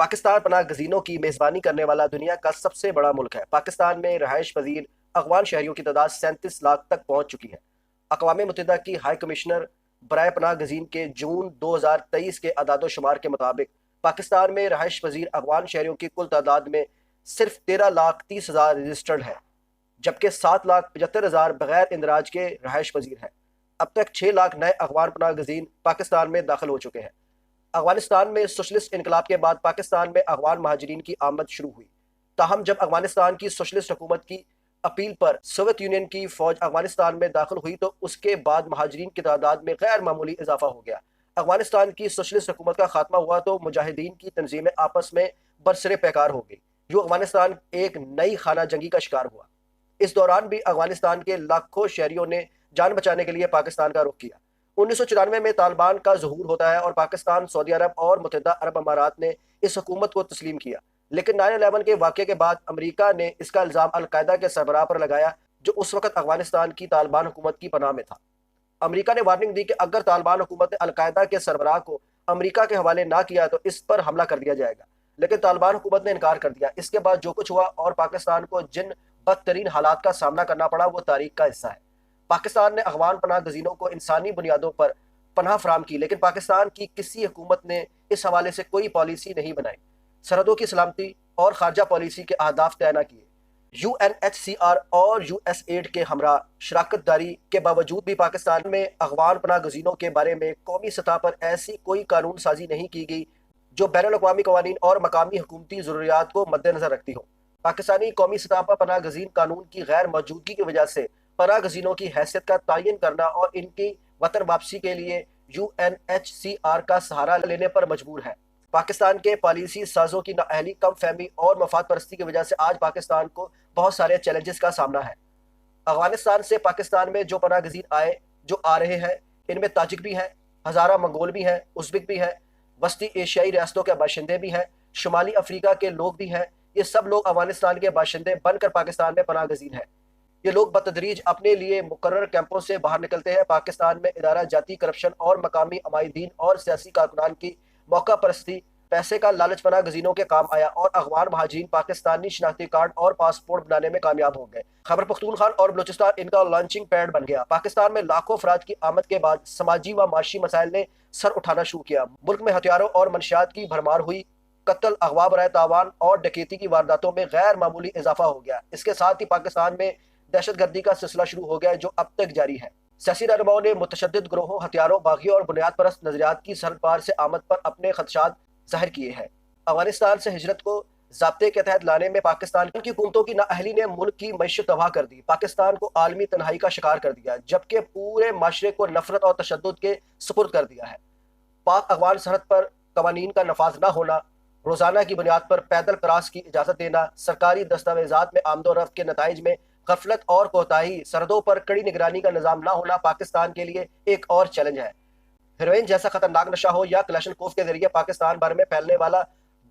پاکستان پناہ گزینوں کی میزبانی کرنے والا دنیا کا سب سے بڑا ملک ہے۔ پاکستان میں رہائش پذیر افغان شہریوں کی تعداد 37 لاکھ تک پہنچ چکی ہے۔ اقوام متحدہ کی ہائی کمشنر برائے پناہ گزین کے جون 2023 کے اعداد و شمار کے مطابق پاکستان میں رہائش پذیر افغان شہریوں کی کل تعداد میں صرف 13,30,000 رجسٹرڈ ہے، جبکہ 7,75,000 بغیر اندراج کے رہائش پذیر ہیں۔ اب تک 6 لاکھ نئے افغان پناہ گزین پاکستان میں داخل ہو چکے ہیں۔ افغانستان میں سوشلسٹ انقلاب کے بعد پاکستان میں افغان مہاجرین کی آمد شروع ہوئی، تاہم جب افغانستان کی سوشلسٹ حکومت کی اپیل پر سوویت یونین کی فوج افغانستان میں داخل ہوئی تو اس کے بعد مہاجرین کی تعداد میں غیر معمولی اضافہ ہو گیا۔ افغانستان کی سوشلسٹ حکومت کا خاتمہ ہوا تو مجاہدین کی تنظیمیں آپس میں برسر پیکار ہو گئی، جو افغانستان ایک نئی خانہ جنگی کا شکار ہوا۔ اس دوران بھی افغانستان کے لاکھوں شہریوں نے جان بچانے کے لیے پاکستان کا رخ کیا۔ 1994 میں طالبان کا ظہور ہوتا ہے اور پاکستان، سعودی عرب اور متحدہ عرب امارات نے اس حکومت کو تسلیم کیا، لیکن 9/11 کے واقعے کے بعد امریکہ نے اس کا الزام القاعدہ کے سربراہ پر لگایا، جو اس وقت افغانستان کی طالبان حکومت کی پناہ میں تھا۔ امریکہ نے وارننگ دی کہ اگر طالبان حکومت نے القاعدہ کے سربراہ کو امریکہ کے حوالے نہ کیا تو اس پر حملہ کر دیا جائے گا، لیکن طالبان حکومت نے انکار کر دیا۔ اس کے بعد جو کچھ ہوا اور پاکستان کو جن بدترین حالات کا سامنا کرنا پڑا وہ تاریخ کا حصہ ہے۔ پاکستان نے افغان پناہ گزینوں کو انسانی بنیادوں پر پناہ فراہم کی، لیکن پاکستان کی کسی حکومت نے اس حوالے سے کوئی پالیسی نہیں بنائی، سرحدوں کی سلامتی اور خارجہ پالیسی کے اہداف طے نہ کیے۔ UNHCR اور USAID کے ہمراہ شراکت داری کے باوجود بھی پاکستان میں افغان پناہ گزینوں کے بارے میں قومی سطح پر ایسی کوئی قانون سازی نہیں کی گئی جو بین الاقوامی قوانین اور مقامی حکومتی ضروریات کو مد نظر رکھتی ہو۔ پاکستانی قومی سطح پر پناہ گزین قانون کی غیر موجودگی کی وجہ سے پناہ گزینوں کی حیثیت کا تعین کرنا اور ان کی وطن واپسی کے لیے UNHCR کا سہارا لینے پر مجبور ہے۔ پاکستان کے پالیسی سازوں کی نااہلی، کم فہمی اور مفاد پرستی کی وجہ سے آج پاکستان کو بہت سارے چیلنجز کا سامنا ہے۔ افغانستان سے پاکستان میں جو پناہ گزین آ رہے ہیں، ان میں تاجک بھی ہیں، ہزارہ منگول بھی ہیں، ازبک بھی ہیں، وسطی ایشیائی ریاستوں کے باشندے بھی ہیں، شمالی افریقہ کے لوگ بھی ہیں۔ یہ سب لوگ افغانستان کے باشندے بن کر پاکستان میں پناہ گزین ہیں۔ یہ لوگ بتدریج اپنے لیے مقرر کیمپوں سے باہر نکلتے ہیں۔ پاکستان میں ادارہ جاتی کرپشن اور مقامی عمائدین اور سیاسی کارکنان کی موقع پرستی، پیسے کا لالچ پناہ گزینوں کے کام آیا اور افغان مہاجرین پاکستانی شناختی کارڈ اور پاسپورٹ بنانے میں کامیاب ہو گئے۔ خیبر پختونخوا اور بلوچستان ان کا لانچنگ پیڈ بن گیا۔ پاکستان میں لاکھوں افراد کی آمد کے بعد سماجی و معاشی مسائل نے سر اٹھانا شروع کیا۔ ملک میں ہتھیاروں اور منشیات کی بھرمار ہوئی، قتل، اغوا برائے تاوان اور ڈکیتی کی وارداتوں میں غیر معمولی اضافہ ہو گیا۔ اس کے ساتھ ہی پاکستان میں دہشت گردی کا سلسلہ شروع ہو گیا جو اب تک جاری ہے۔ سیاسی رہنماؤں نے متشدد گروہوں، ہتھیاروں، باغیوں اور بنیاد پرست نظریات کی سرحد پار سے آمد پر اپنے خدشات ظاہر کیے ہیں۔ افغانستان سے ہجرت کو ضابطے کے تحت لانے میں پاکستان کی حکومتوں کی نااہلی نے ملک کی معیشت تباہ کر دی، پاکستان کو عالمی تنہائی کا شکار کر دیا، جبکہ پورے معاشرے کو نفرت اور تشدد کے سپرد کر دیا ہے۔ پاک افغان سرحد پر قوانین کا نفاذ نہ ہونا، روزانہ کی بنیاد پر پیدل کراس کی اجازت دینا، سرکاری دستاویزات میں آمد و رفت کے نتائج میں غفلت اور کوتاہی، سرحدوں پر کڑی نگرانی کا نظام نہ ہونا پاکستان کے لیے ایک اور چیلنج ہے۔ ہیروئن جیسا خطرناک نشہ ہو یا کلاشنکوف کے ذریعے پاکستان بھر میں پھیلنے والا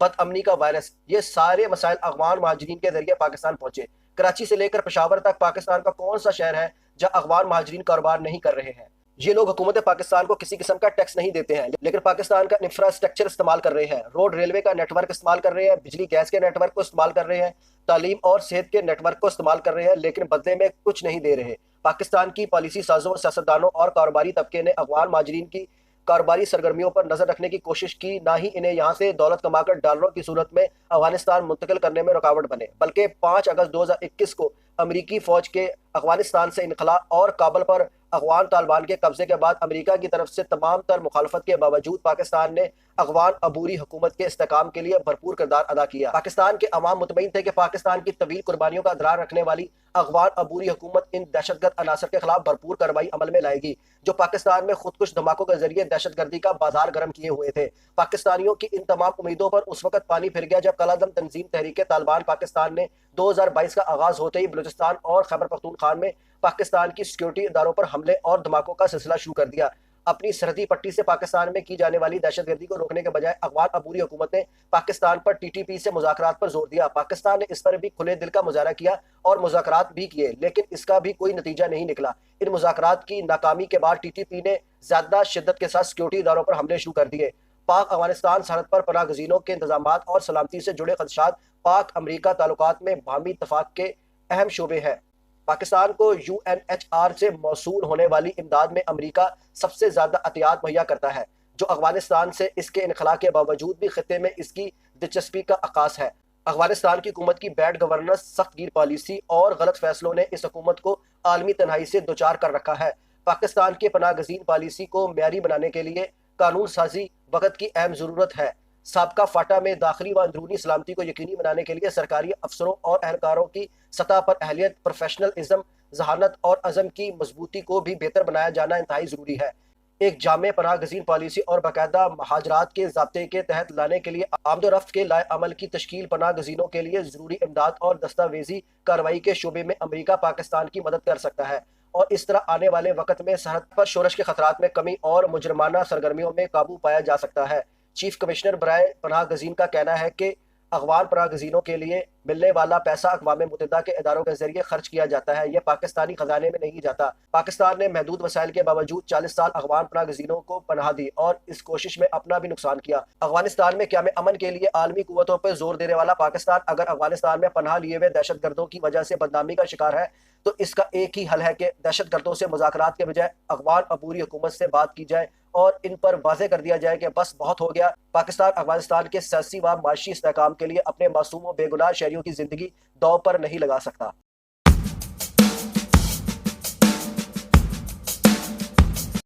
بد امنی کا وائرس، یہ سارے مسائل افغان مہاجرین کے ذریعے پاکستان پہنچے۔ کراچی سے لے کر پشاور تک پاکستان کا کون سا شہر ہے جہاں افغان مہاجرین کاروبار نہیں کر رہے ہیں؟ یہ لوگ حکومت پاکستان کو کسی قسم کا ٹیکس نہیں دیتے ہیں، لیکن پاکستان کا انفراسٹرکچر استعمال کر رہے ہیں، روڈ ریلوے کا نیٹ ورک استعمال کر رہے ہیں، بجلی گیس کے نیٹ ورک کو استعمال کر رہے ہیں، تعلیم اور صحت کے نیٹ ورک کو استعمال کر رہے ہیں، لیکن بدلے میں کچھ نہیں دے رہے۔ پاکستان کی پالیسی سازوں، سیاستدانوں اور کاروباری طبقے نے افغان مہاجرین کی کاروباری سرگرمیوں پر نظر رکھنے کی کوشش کی، نہ ہی انہیں یہاں سے دولت کما کر ڈالروں کی صورت میں افغانستان منتقل کرنے میں رکاوٹ بنے، بلکہ 5 اگست 2021 کو امریکی فوج کے افغانستان سے انخلاء اور کابل پر افغان طالبان کے قبضے کے بعد امریکہ کی طرف سے تمام تر مخالفت کے باوجود پاکستان نے افغان عبوری حکومت کے استحکام کے لیے بھرپور کردار ادا کیا۔ پاکستان کے عوام مطمئن تھے کہ پاکستان کی طویل قربانیوں کا ادراک رکھنے والی افغان عبوری حکومت ان دہشت گرد عناصر کے خلاف بھرپور کارروائی عمل میں لائے گی جو پاکستان میں خودکش دھماکوں کے ذریعے دہشت گردی کا بازار گرم کیے ہوئے تھے۔ پاکستانیوں کی ان تمام امیدوں پر اس وقت پانی پھر گیا جب کالعدم تنظیم تحریک طالبان پاکستان نے 2022 کا آغاز ہوتے ہی بلوچستان اور خیبر پختونخوا میں پاکستان کی سیکیورٹی اداروں پر حملے اور دھماکوں کا سلسلہ شروع کر دیا۔ اپنی سرحدی پٹی سے پاکستان میں کی جانے والی دہشت گردی کو روکنے کے بجائے افغان عبوری حکومت نے پاکستان پر TTP سے مذاکرات پر زور دیا۔ پاکستان نے اس پر بھی کھلے دل کا مظاہرہ کیا اور مذاکرات بھی کیے، لیکن اس کا بھی کوئی نتیجہ نہیں نکلا۔ ان مذاکرات کی ناکامی کے بعد TTP نے زیادہ شدت کے ساتھ سیکیورٹی اداروں پر حملے شروع کر دیے۔ پاک افغانستان سرحد پر پناہ گزینوں کے انتظامات اور سلامتی سے جڑے خدشات پاک امریکہ تعلقات میں باہمی اتفاق کے اہم شعبے ہیں۔ پاکستان کو یو این ایچ آر سے موصول ہونے والی امداد میں امریکہ سب سے زیادہ عطیات مہیا کرتا ہے، جو افغانستان سے اس کے انخلاء کے باوجود بھی خطے میں اس کی دلچسپی کا عکاس ہے۔ افغانستان کی حکومت کی بیڈ گورننس، سخت گیر پالیسی اور غلط فیصلوں نے اس حکومت کو عالمی تنہائی سے دوچار کر رکھا ہے۔ پاکستان کے پناہ گزین پالیسی کو معیاری بنانے کے لیے قانون سازی وقت کی اہم ضرورت ہے۔ سابقہ فاٹا میں داخلی و اندرونی سلامتی کو یقینی بنانے کے لیے سرکاری افسروں اور اہلکاروں کی سطح پر اہلیت، پروفیشنلزم، ذہانت اور عزم کی مضبوطی کو بھی بہتر بنایا جانا انتہائی ضروری ہے۔ ایک جامع پناہ گزین پالیسی اور باقاعدہ مہاجرات کے ضابطے کے تحت لانے کے لیے آمد و رفت کے لائے عمل کی تشکیل پناہ گزینوں کے لیے ضروری امداد اور دستاویزی کارروائی کے شعبے میں امریکہ پاکستان کی مدد کر سکتا ہے، اور اس طرح آنے والے وقت میں سرحد پر شورش کے خطرات میں کمی اور مجرمانہ سرگرمیوں میں قابو پایا جا سکتا ہے۔ چیف کمشنر برائے پناہ گزین کا کہنا ہے کہ افغان پناہ گزینوں کے لیے ملنے والا پیسہ اقوام متحدہ کے اداروں کے ذریعے خرچ کیا جاتا ہے، یہ پاکستانی خزانے میں نہیں جاتا۔ پاکستان نے محدود وسائل کے باوجود 40 سال افغان پناہ گزینوں کو پناہ دی اور اس کوشش میں اپنا بھی نقصان کیا۔ افغانستان میں قیام امن کے لیے عالمی قوتوں پر زور دینے والا پاکستان اگر افغانستان میں پناہ لیے ہوئے دہشت گردوں کی وجہ سے بدنامی کا شکار ہے تو اس کا ایک ہی حل ہے کہ دہشت گردوں سے مذاکرات کے بجائے افغان عبوری حکومت سے بات کی جائے اور ان پر واضح کر دیا جائے کہ بس بہت ہو گیا۔ پاکستان افغانستان کے سیاسی و معاشی استحکام کے لیے اپنے معصوم و بے گناہ شہریوں کی زندگی داؤ پر نہیں لگا سکتا۔